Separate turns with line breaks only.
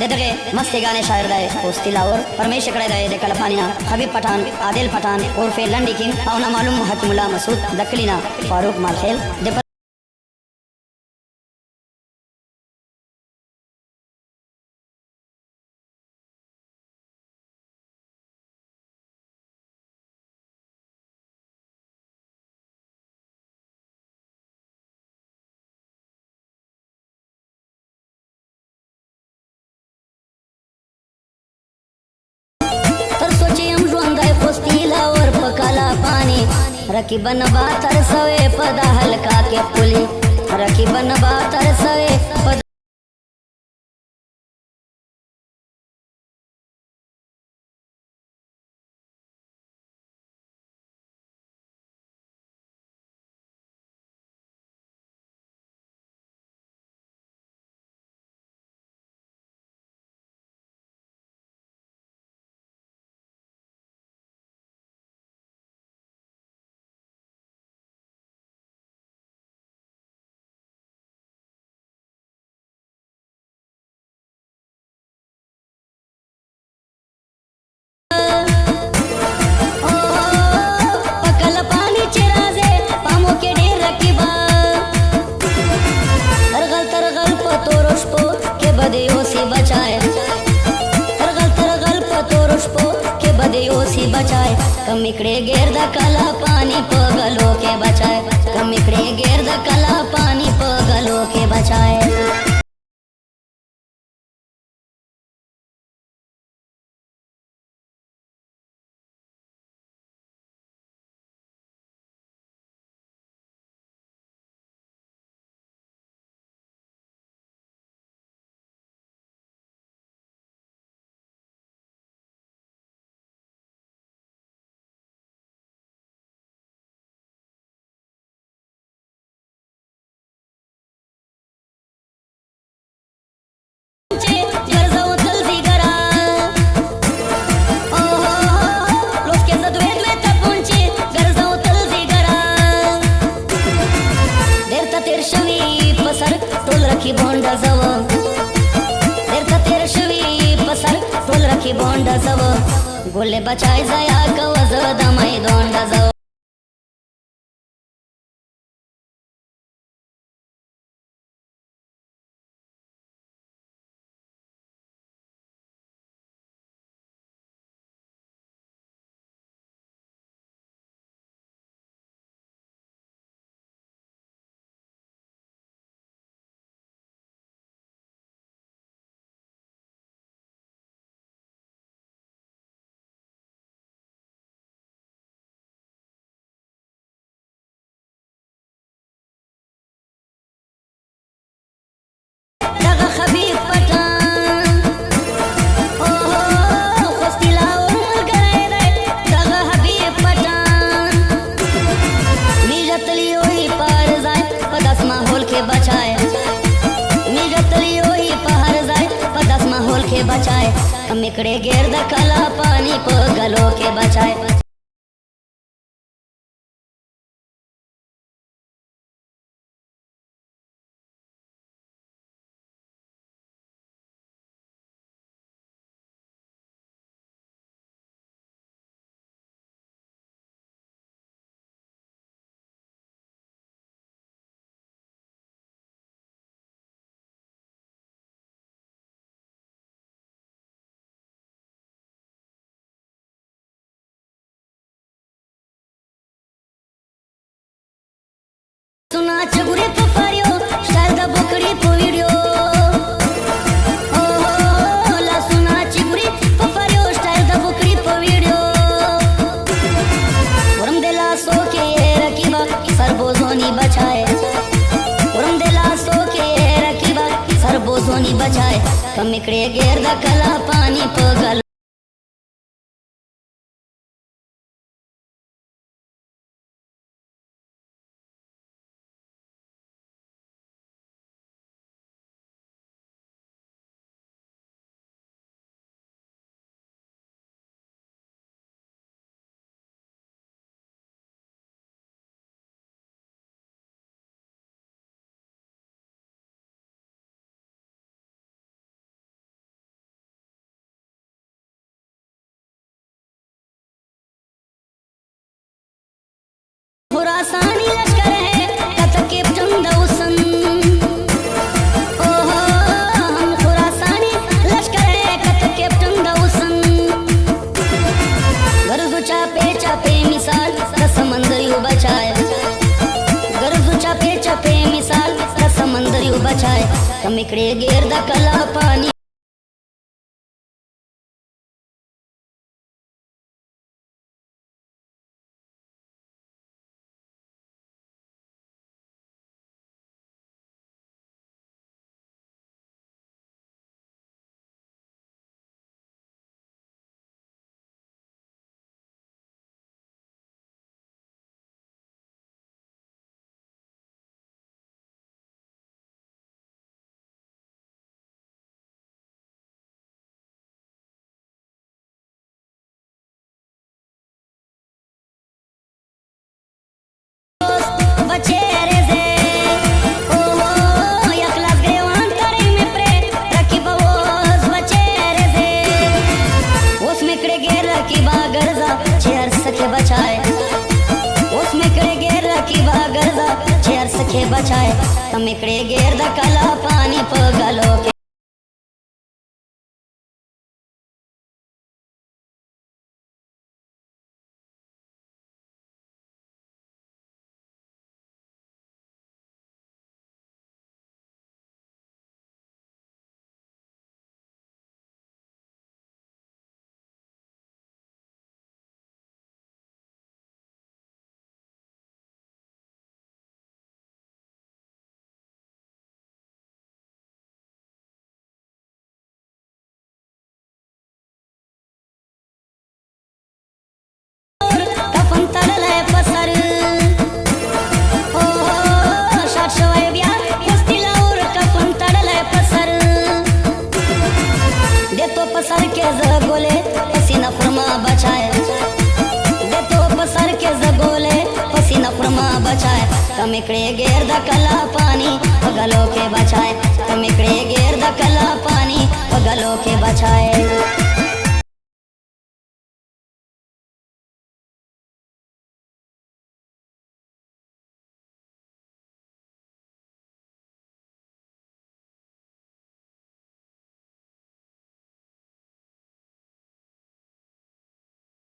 देदगे मस्त गाने शायर दाए पोस्तिलावर परमेश कड़े दाए दे कलफानिना हबीब पठान आदिल पठान उर्फे लंडी किंग औना मालूम हकीमुल्लाह मसूद दकलिना फारूक मालखेल दे रखी बनबा तरसवे पदा हल्का के पुली रखी बनबा तरसवे पदा बचाए कम इकड़े गेर द कला पानी पगलो के बचाए कम इकड़े गेर द कला पानी पगलो के बचाए बोंडा जव देर तेर शवी पसर टोल रखी बोंडा जव गोले बचाई जाया कवज दमाई दोंडा जव बचाए हम इकड़े गेर द कला पानी पगलो के बचाए। सुना चगुरे पफारियो स्टाइल द बकरी पो वीडियो ओ ला सुना चगुरे पफारियो स्टाइल द बकरी पो वीडियो उरम देला सो के रकीबा सरबोजोनी बचाए उरम देला सो के रकीबा सरबोजोनी बचाए कम इकड़े गेर द कला पानी पगल तम इकडे गेर द कला पाणी बचेरे से ओ एकलाच ग्रेवान करे में प्रे रखी बवोस बचेरे से उसमें इकडे गेर रखी बागरजा चेर सके बचाए उसमें इकडे गेर रखी बागरजा चेर सके बचाए तम इकडे गेर द कला पाणी पगलो के कफन तड़ले पसर ओ शाट शवाय बिया कुस्तीला और कफन तड़ले पसर दे तो पसर के जगोले पसीना फरमा बचाए दे तो पसर के जगोले पसीना फरमा बचाए तम इकडे गेर द कला पानी पगलो के बचाए तम इकडे गेर द कला पानी पगलो के बचाए